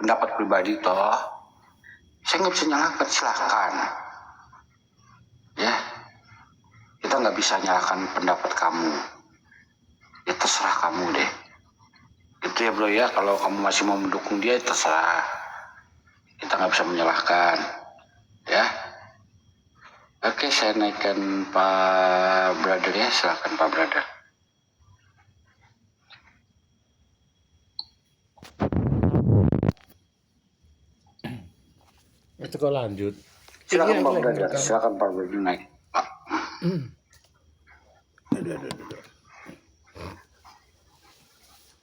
pendapat pribadi toh. Saya nggak bisa nyalakan, silakan. Ya, kita nggak bisa nyalakan pendapat kamu. Ya terserah kamu deh. Itu ya bro ya, kalau kamu masih mau mendukung dia terserah. Kita nggak bisa menyalahkan. Ya. Oke, saya naikkan Pak Brother ya, silakan Pak Brother. Itu kok lanjut. Silakan Pak Brother, silakan Pak Brother naik. Pak. Aduh.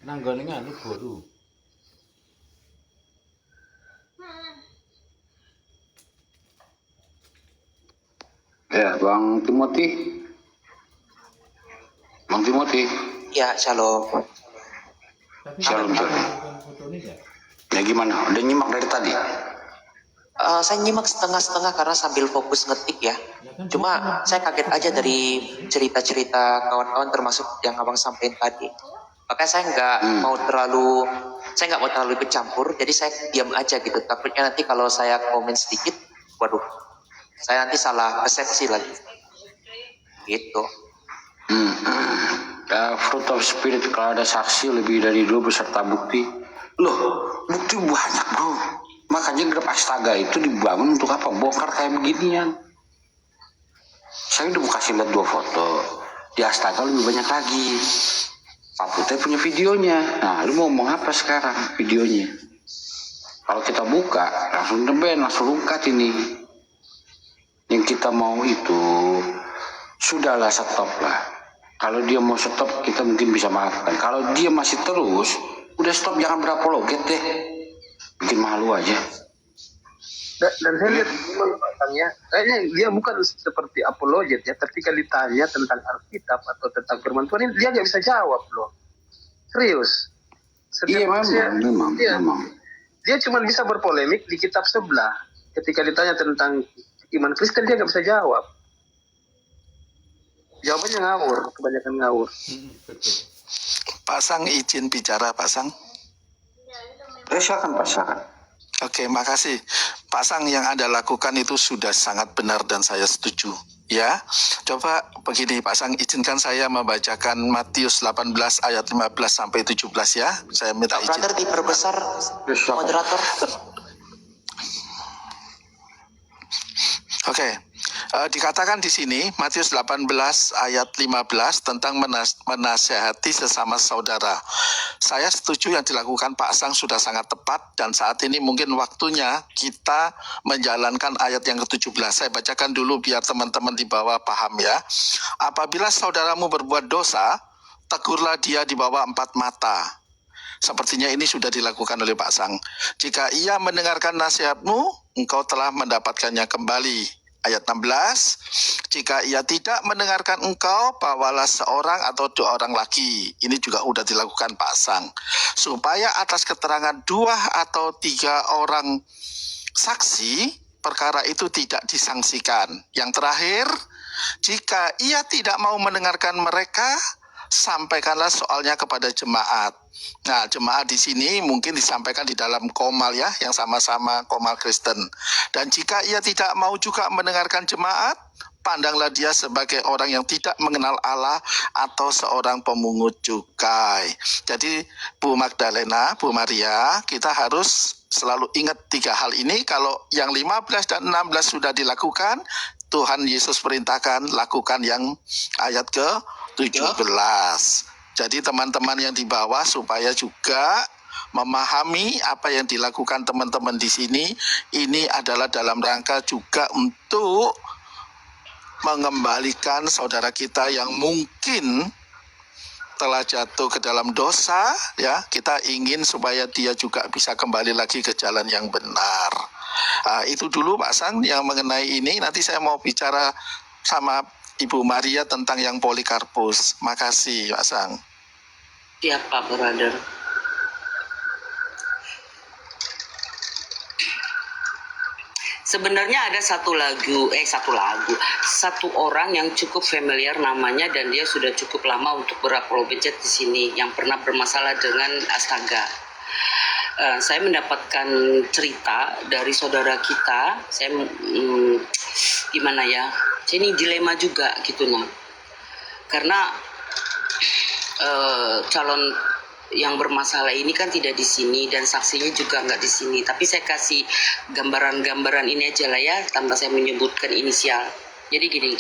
Nanggone nganu boru. Ya, Bang Timothy. Bang Timothy. Ya, shalom. Shalom. Ya gimana? Udah nyimak dari tadi? Saya nyimak setengah-setengah karena sambil fokus ngetik ya. Cuma saya kaget aja dari cerita-cerita kawan-kawan termasuk yang abang sampaikan tadi. Makanya saya nggak mau terlalu ikut campur. Jadi saya diam aja gitu. Takutnya nanti kalau saya komen sedikit, waduh, saya nanti salah persepsi lagi. Gitu. Fruit of Spirit, kalau ada saksi lebih dari 2 beserta bukti. Loh, bukti banyak bro. Makanya grup Astaga itu dibangun untuk apa? Bongkar kayak beginian. Saya udah kasih lihat 2 foto. Di Astaga lebih banyak lagi. Pak Putih punya videonya. Nah, lu mau ngomong apa sekarang videonya? Kalau kita buka, langsung deben, langsung lungkat ini. Yang kita mau itu, sudahlah stop lah. Kalau dia mau stop, kita mungkin bisa maafkan. Kalau dia masih terus, udah stop, jangan berapologet deh. Bikin malu aja. Dan saya lihat pasangnya, kayaknya dia bukan seperti apologet ya. Ketika ditanya tentang Alkitab atau tentang firman Tuhan, dia nggak bisa jawab loh. Serius. Iya memang. Dia cuma bisa berpolemik di kitab sebelah. Ketika ditanya tentang iman Kristen, dia nggak bisa jawab. Jawabannya ngawur, kebanyakan ngawur. Pak Sang izin bicara, Pak Sang. Silakan Pak, silakan. Oke, makasih. Pak Sang, yang Anda lakukan itu sudah sangat benar dan saya setuju. Ya, coba begini Pak Sang, izinkan saya membacakan Matius 18 ayat 15 sampai 17 ya. Saya minta izin. Brother diperbesar moderator. Oke. Dikatakan di sini Matius 18 ayat 15 tentang menasehati sesama saudara. Saya setuju yang dilakukan Pak Sang sudah sangat tepat dan saat ini mungkin waktunya kita menjalankan ayat yang ke-17. Saya bacakan dulu biar teman-teman di bawah paham ya. Apabila saudaramu berbuat dosa, tegurlah dia di bawah 4 mata. Sepertinya ini sudah dilakukan oleh Pak Sang. Jika ia mendengarkan nasihatmu, engkau telah mendapatkannya kembali. Ayat 16, jika ia tidak mendengarkan engkau, bawalah seorang atau 2 orang lagi. Ini juga sudah dilakukan Pak Sang. Supaya atas keterangan 2 atau 3 orang saksi, perkara itu tidak disangsikan. Yang terakhir, jika ia tidak mau mendengarkan mereka, sampaikanlah soalnya kepada jemaat. Nah, jemaat di sini mungkin disampaikan di dalam komal ya, yang sama-sama komal Kristen. Dan jika ia tidak mau juga mendengarkan jemaat, pandanglah dia sebagai orang yang tidak mengenal Allah atau seorang pemungut cukai. Jadi Bu Magdalena, Bu Maria, kita harus selalu ingat 3 hal ini. Kalau yang 15 dan 16 sudah dilakukan, Tuhan Yesus perintahkan lakukan yang ayat ke-17. Jadi teman-teman yang di bawah supaya juga memahami apa yang dilakukan teman-teman di sini, ini adalah dalam rangka juga untuk mengembalikan saudara kita yang mungkin telah jatuh ke dalam dosa, ya. Kita ingin supaya dia juga bisa kembali lagi ke jalan yang benar. Itu dulu Pak Sang yang mengenai ini. Nanti saya mau bicara sama Ibu Maria tentang yang Polikarpus. Makasih Pak Sang. Siap Pak Brother. Sebenarnya ada satu orang yang cukup familiar namanya dan dia sudah cukup lama untuk berapologet di sini yang pernah bermasalah dengan Astaga. saya mendapatkan cerita dari saudara kita. Saya gimana ya? Saya ini dilema juga gitu nah. Karena calon yang bermasalah ini kan tidak di sini dan saksinya juga nggak di sini. Tapi saya kasih gambaran-gambaran ini aja lah ya, tanpa saya menyebutkan inisial. Jadi gini,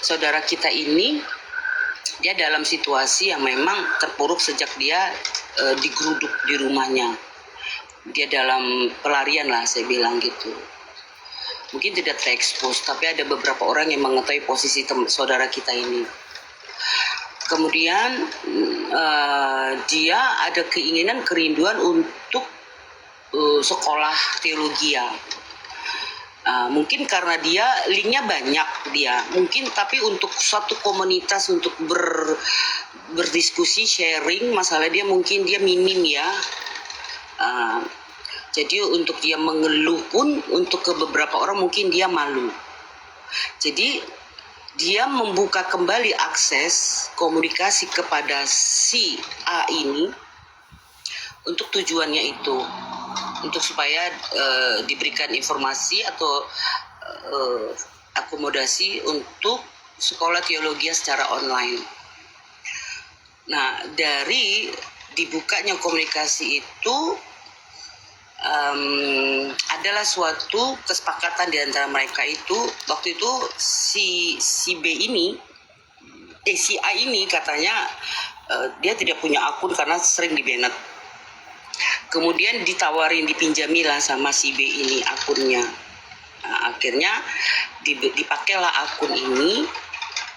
saudara kita ini dia dalam situasi yang memang terpuruk sejak dia digeruduk di rumahnya. Dia dalam pelarian lah, saya bilang gitu. Mungkin tidak terekspos, tapi ada beberapa orang yang mengetahui posisi saudara kita ini. Kemudian dia ada keinginan, kerinduan untuk sekolah teologi ya. Mungkin karena dia linknya banyak dia, mungkin tapi untuk suatu komunitas untuk berdiskusi, sharing masalah dia mungkin dia minim ya. Jadi untuk dia mengeluh pun untuk ke beberapa orang mungkin dia malu. Jadi dia membuka kembali akses komunikasi kepada si A ini untuk tujuannya itu, untuk supaya diberikan informasi atau akomodasi untuk sekolah teologi secara online. Nah, dari dibukanya komunikasi itu adalah suatu kesepakatan di antara mereka itu. Waktu itu si B ini, si A ini katanya dia tidak punya akun karena sering di-banned. Kemudian ditawarin, dipinjamilah sama si B ini akunnya. Nah, akhirnya dipakailah akun ini.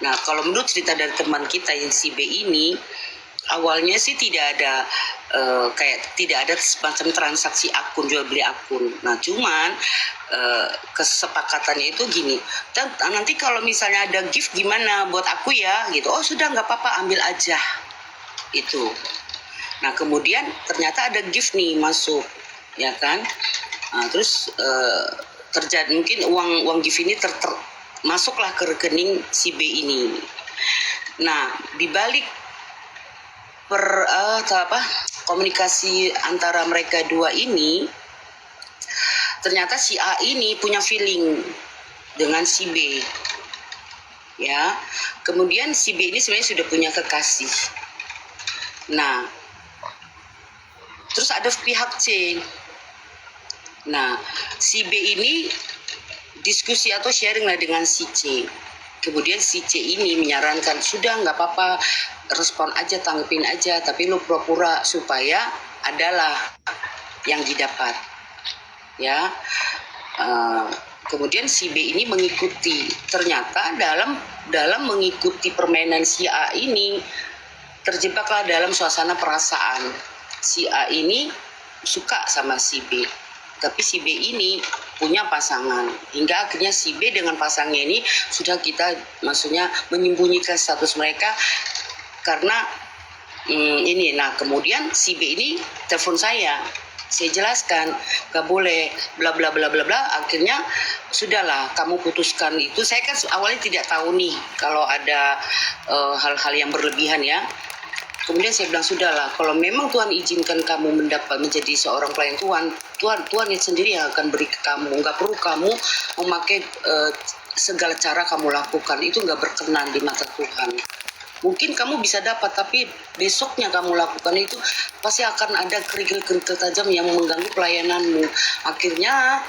Nah, kalau menurut cerita dari teman kita yang si B ini, awalnya sih tidak ada tidak ada semacam transaksi akun, jual beli akun. Nah, cuman kesepakatannya itu gini, nanti kalau misalnya ada gift gimana buat aku ya gitu. Oh sudah, nggak apa-apa, ambil aja itu. Nah, kemudian ternyata ada gift nih masuk, ya kan? Nah, terus terjadi mungkin uang gift ini masuklah ke rekening si B ini. Nah, dibalik komunikasi antara mereka dua ini, ternyata si A ini punya feeling dengan si B, ya. Kemudian si B ini sebenarnya sudah punya kekasih. Nah, terus ada pihak C. Nah, si B ini diskusi atau sharing lah dengan si C. Kemudian si C ini menyarankan, sudah nggak apa-apa, respon aja, tanggepin aja, tapi lu pura-pura supaya adalah yang didapat. Ya. Kemudian si B ini mengikuti. Ternyata dalam mengikuti permainan si A ini terjebaklah dalam suasana perasaan. Si A ini suka sama si B, tapi si B ini punya pasangan, hingga akhirnya si B dengan pasangnya ini sudah kita maksudnya menyembunyikan status mereka karena ini. Nah, kemudian si B ini telepon saya jelaskan gak boleh bla bla bla bla bla. Akhirnya sudahlah, kamu putuskan itu. Saya kan awalnya tidak tahu nih kalau ada hal-hal yang berlebihan ya. Kemudian saya bilang, sudahlah, kalau memang Tuhan izinkan kamu menjadi seorang pelayan Tuhan sendiri yang akan beri ke kamu. Nggak perlu kamu memakai segala cara kamu lakukan, itu nggak berkenan di mata Tuhan. Mungkin kamu bisa dapat, tapi besoknya kamu lakukan itu pasti akan ada kerikil-kerikil tajam yang mengganggu pelayananmu. Akhirnya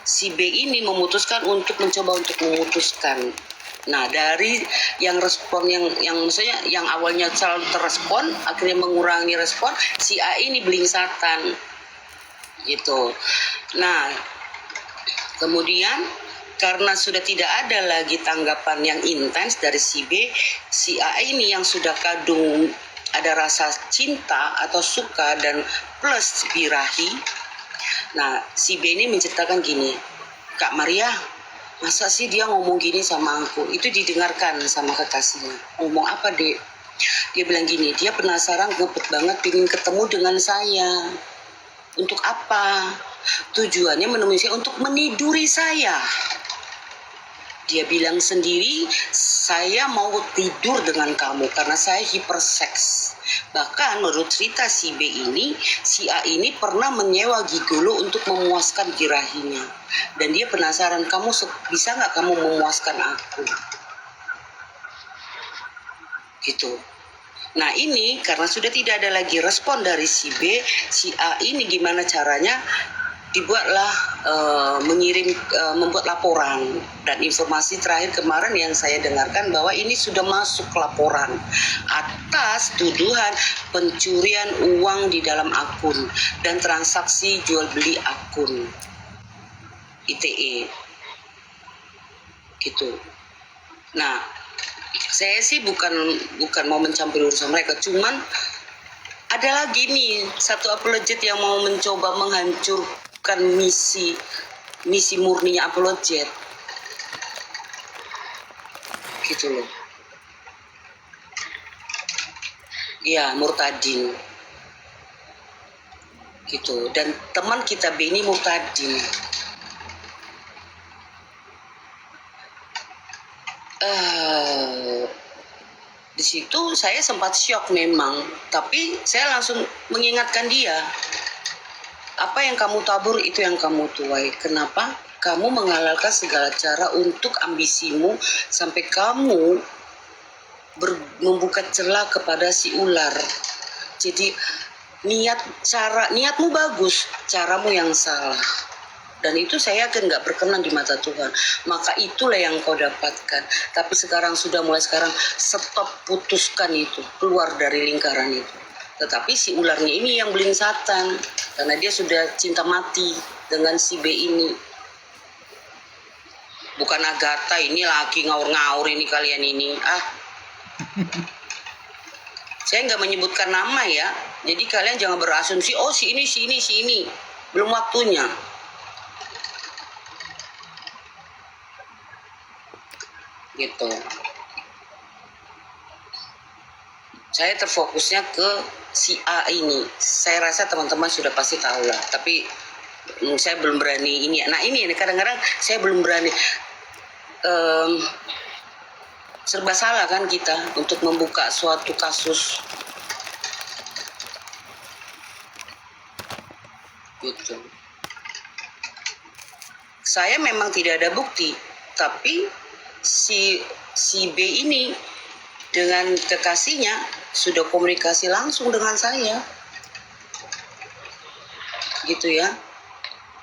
si B ini memutuskan untuk mencoba untuk memutuskan. Nah, dari yang respon yang maksudnya yang awalnya selalu terrespon, akhirnya mengurangi respon, si A ini belingsatan gitu. Nah, kemudian karena sudah tidak ada lagi tanggapan yang intens dari si B, si A ini yang sudah kadung ada rasa cinta atau suka dan plus birahi. Nah, si B ini menceritakan gini, Kak Maria, masa sih dia ngomong gini sama aku? Itu didengarkan sama kekasihnya. Ngomong apa, Dek? Dia bilang gini, dia penasaran, gepet banget pengen ketemu dengan saya. Untuk apa? Tujuannya menemui saya untuk meniduri saya. Dia bilang sendiri, saya mau tidur dengan kamu karena saya hiperseks. Bahkan menurut cerita si B ini, si A ini pernah menyewa gigolo untuk memuaskan birahinya. Dan dia penasaran, bisa nggak kamu memuaskan aku? Gitu. Nah ini karena sudah tidak ada lagi respon dari si B, si A ini gimana caranya? Dibuatlah membuat laporan, dan informasi terakhir kemarin yang saya dengarkan bahwa ini sudah masuk laporan atas tuduhan pencurian uang di dalam akun dan transaksi jual beli akun ITE gitu. Nah saya sih bukan mau mencampuri urusan mereka, cuman ada lagi nih satu apologet yang mau mencoba menghancurkan misi murninya apologet gitu loh. Ya, murtadin gitu. Dan teman kita B ini murtadin. Di situ saya sempat syok memang, tapi saya langsung mengingatkan dia, apa yang kamu tabur itu yang kamu tuai. Kenapa kamu menghalalkan segala cara untuk ambisimu sampai kamu membuka celah kepada si ular. Jadi niatmu bagus, caramu yang salah. Dan itu saya yakin gak berkenan di mata Tuhan. Maka itulah yang kau dapatkan. Tapi mulai sekarang stop, putuskan itu, keluar dari lingkaran itu. Tetapi si ularnya ini yang beling satan, karena dia sudah cinta mati dengan si B ini. Bukan Agatha, ini lagi ngaur-ngaur ini kalian ini. Saya nggak menyebutkan nama ya, jadi kalian jangan berasumsi, oh si ini. Belum waktunya. Gitu. Saya terfokusnya ke si A ini. Saya rasa teman-teman sudah pasti tahu lah, tapi saya belum berani ini. Nah ini kadang-kadang saya belum berani. Serba salah kan kita untuk membuka suatu kasus. Gitu. Saya memang tidak ada bukti, tapi si B ini dengan kekasihnya sudah komunikasi langsung dengan saya, gitu ya.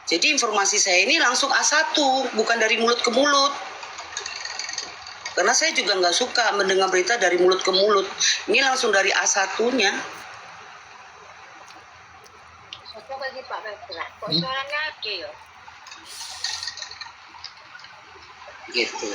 Jadi informasi saya ini langsung A1, bukan dari mulut ke mulut. Karena saya juga nggak suka mendengar berita dari mulut ke mulut. Ini langsung dari A1-nya. Gitu.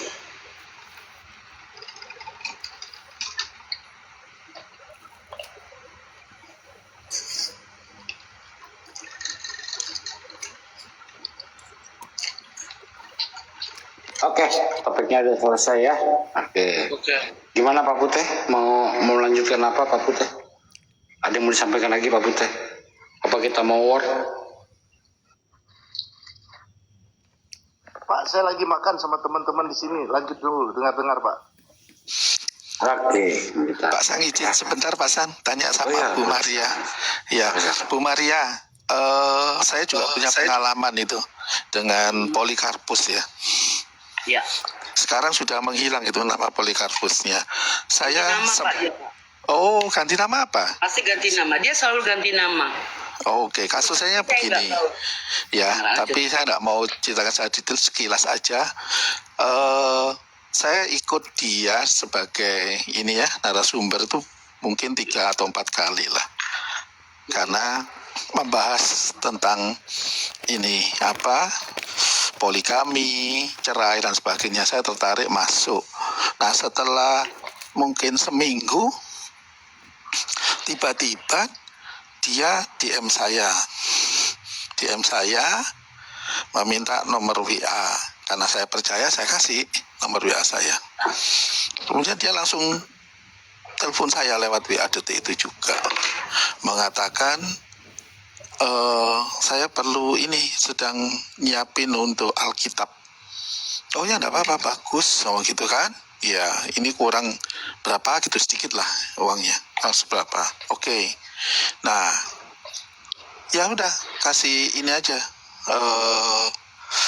Oke, topiknya udah selesai ya. Oke. Gimana Pak Putih? Mau melanjutkan apa Pak Putih? Ada yang mau disampaikan lagi Pak Putih? Apa kita mau war? Pak, saya lagi makan sama teman-teman di sini. Lanjut dulu, dengar-dengar Pak. Oke. Pak Sang izin sebentar Pak San, tanya sama Bu Maria. Ya, Bu Maria, saya juga punya pengalaman itu dengan Polikarpus ya. Ya. Sekarang sudah menghilang itu nama Polikarpusnya. Saya Nama Pak, ganti nama apa? pasti ganti nama. Dia selalu ganti nama. Oke, kasusnya begini. Ya, tapi saya nggak mau ceritakan secara detail, sekilas aja. Saya ikut dia sebagai ini ya, narasumber itu mungkin 3 atau 4 kali lah. Karena membahas tentang ini poligami, cerai dan sebagainya, saya tertarik masuk. Nah setelah mungkin seminggu, tiba-tiba dia DM saya meminta nomor WA. Karena saya percaya, saya kasih nomor WA saya. Kemudian dia langsung telepon saya lewat WA detik itu juga, mengatakan saya perlu ini, sedang nyiapin untuk Alkitab. Oh ya enggak apa-apa, bagus, gitu kan. ya ini kurang berapa gitu, sedikit lah uangnya, seberapa. Oke. Nah, ya udah kasih ini aja.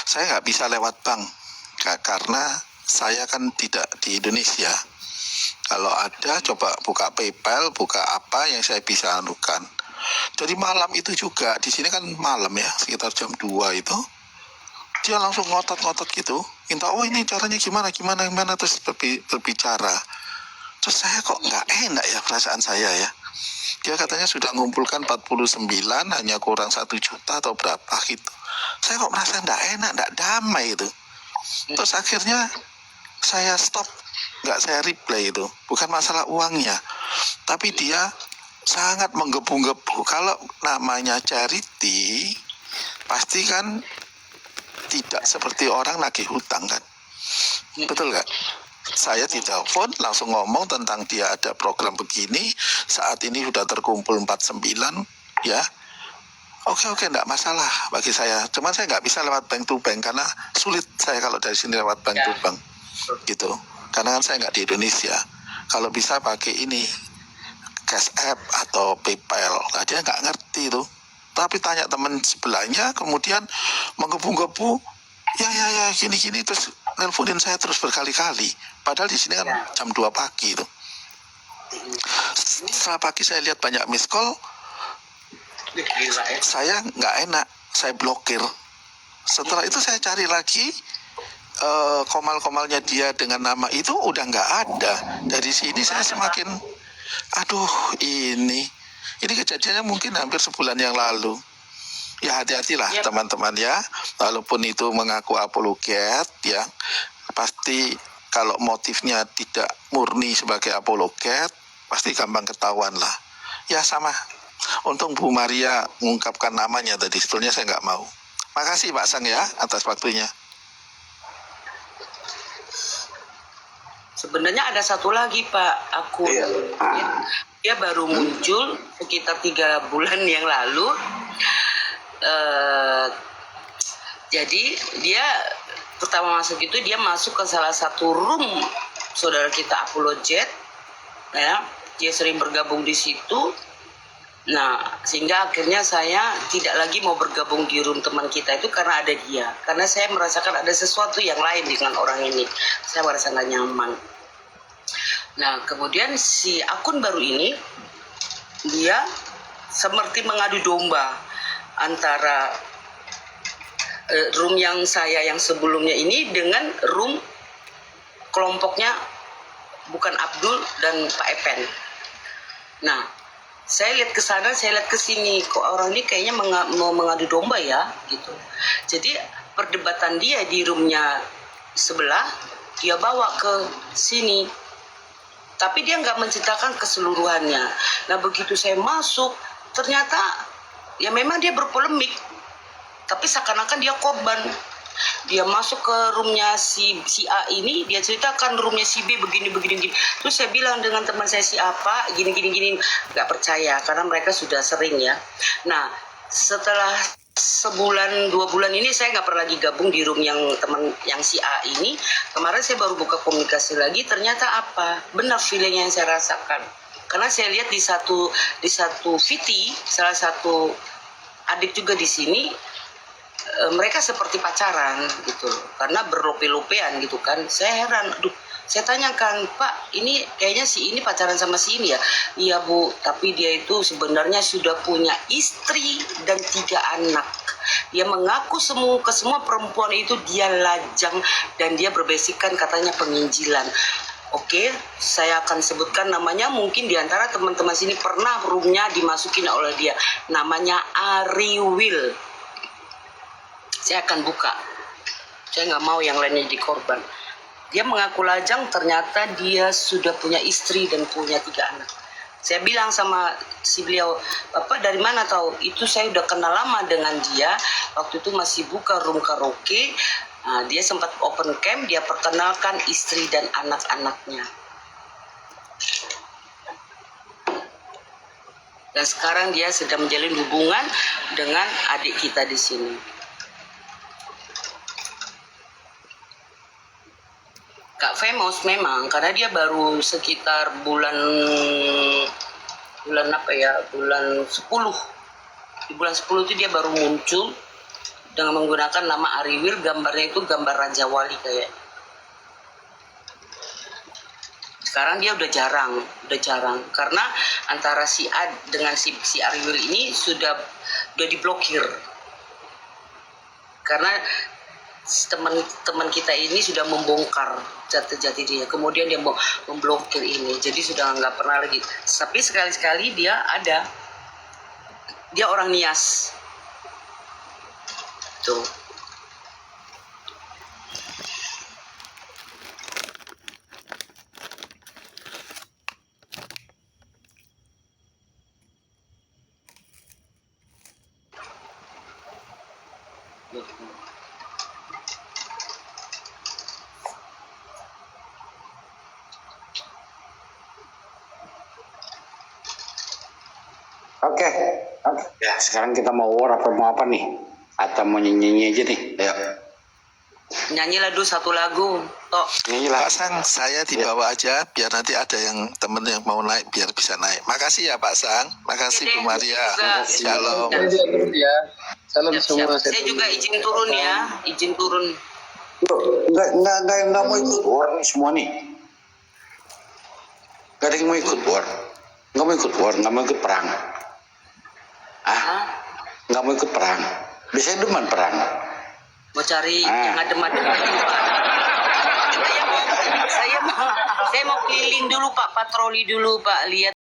Saya nggak bisa lewat bank karena saya kan tidak di Indonesia. Kalau ada coba buka PayPal, buka apa yang saya bisa anukan. Jadi malam itu juga, di sini kan malam ya, sekitar jam 2 itu, dia langsung ngotot-ngotot gitu, minta, oh ini caranya gimana, terus berbicara. Terus saya kok nggak enak ya perasaan saya ya. Dia katanya sudah mengumpulkan 49, hanya kurang 1 juta atau berapa gitu. Saya kok merasa nggak enak, nggak damai itu. Terus akhirnya saya stop, nggak saya reply itu. Bukan masalah uangnya, tapi dia sangat menggebu-gebu. Kalau namanya charity, pasti kan tidak seperti orang nagih hutang kan. Betul nggak? Saya ditelepon langsung ngomong tentang dia ada program begini, saat ini sudah terkumpul 49 ya. Oke, enggak masalah bagi saya. Cuman saya nggak bisa lewat bank to bank karena sulit saya kalau dari sini lewat bank to bank gitu. Karena kan saya nggak di Indonesia. Kalau bisa pakai ini Cash App atau PayPal. Nah, dia nggak ngerti tuh. Tapi tanya teman sebelahnya, kemudian menggebu-gebu, ya gini terus nelponin saya terus berkali-kali. Padahal di sini kan jam 2 pagi tuh. Setelah pagi saya lihat banyak miss call, saya nggak enak, saya blokir. Setelah itu saya cari lagi komal-komalnya dia dengan nama itu udah nggak ada. Dari sini saya semakin, aduh ini kejadiannya mungkin hampir sebulan yang lalu. Ya hati-hatilah teman-teman ya, walaupun itu mengaku apologet ya, pasti kalau motifnya tidak murni sebagai apologet, pasti gampang ketahuan lah. Ya sama, untung Bu Maria mengungkapkan namanya tadi, sebetulnya saya nggak mau. Makasih Pak Sang ya atas waktunya. Sebenarnya ada satu lagi Pak, dia baru muncul sekitar 3 bulan yang lalu. Jadi dia pertama masuk itu dia masuk ke salah satu room saudara kita Apologet, ya. Dia sering bergabung di situ. Nah, sehingga akhirnya saya tidak lagi mau bergabung di room teman kita itu karena ada dia. Karena saya merasakan ada sesuatu yang lain dengan orang ini. Saya merasa nggak nyaman. Nah, kemudian si akun baru ini, dia seperti mengadu domba antara room yang saya yang sebelumnya ini dengan room kelompoknya bukan Abdul dan Pak Epen. Nah, saya lihat ke sana, saya lihat ke sini, kok orang ini kayaknya mau mengadu domba ya, gitu. Jadi perdebatan dia di roomnya sebelah, dia bawa ke sini. Tapi dia nggak menceritakan keseluruhannya. Nah, begitu saya masuk, ternyata ya memang dia berpolemik. Tapi seakan-akan dia korban. Dia masuk ke roomnya si A ini, dia ceritakan roomnya si B begini. Terus saya bilang dengan teman saya si apa, gini. Nggak percaya, karena mereka sudah sering ya. Nah, setelah sebulan 2 bulan ini saya nggak pernah lagi gabung di room yang teman yang si A ini. Kemarin saya baru buka komunikasi lagi, ternyata apa benar feeling yang saya rasakan, karena saya lihat di satu VT salah satu adik juga di sini, mereka seperti pacaran gitu, karena berlope-lopean gitu kan. Saya heran, saya tanyakan, Pak, ini kayaknya si ini pacaran sama si ini ya? Iya Bu, tapi dia itu sebenarnya sudah punya istri dan 3 anak. Dia mengaku ke semua perempuan itu dia lajang dan dia berbasickan katanya penginjilan. Oke, saya akan sebutkan namanya, mungkin diantara teman-teman sini pernah roomnya dimasukin oleh dia. Namanya Ariwil. Saya akan buka. Saya nggak mau yang lainnya jadi korban. Dia mengaku lajang, ternyata dia sudah punya istri dan punya 3 anak. Saya bilang sama si beliau, Bapak dari mana tahu? Itu saya udah kenal lama dengan dia. Waktu itu masih buka room karaoke. Nah, dia sempat open cam, dia perkenalkan istri dan anak-anaknya. Dan sekarang dia sedang menjalin hubungan dengan adik kita di sini. Kak famous memang karena dia baru sekitar bulan apa ya, bulan 10. Di bulan 10 itu dia baru muncul dengan menggunakan nama Ariwil, gambarnya itu gambar Raja Wali kayak. Sekarang dia udah jarang karena antara si A dengan si Ariwil ini sudah diblokir. Karena teman kita ini sudah membongkar jati dia, kemudian dia memblokir ini, jadi sudah nggak pernah lagi. Tapi sekali-sekali dia ada, dia orang Nias tuh. Oke. Ya, sekarang kita mau war apa mau apa nih? Atau mau nyanyi aja nih? Ayo. Nyanyilah dulu satu lagu, Tok. Nyanyilah. Pak Sang, saya dibawa aja biar nanti ada yang temen yang mau naik biar bisa naik. Makasih ya Pak Sang, makasih Bu Maria. Shalom. Ya. Salam semua. Saya juga izin turun ya, izin turun. Loh, enggak mau ikut war nih semua nih. Gak ada yang mau ikut war. Nggak mau ikut war, nggak mau ikut perang. Nggak mau ikut perang. Biasanya demen perang. Mau cari yang adem-adem dulu, Pak. Saya mau keliling dulu Pak, patroli dulu Pak, lihat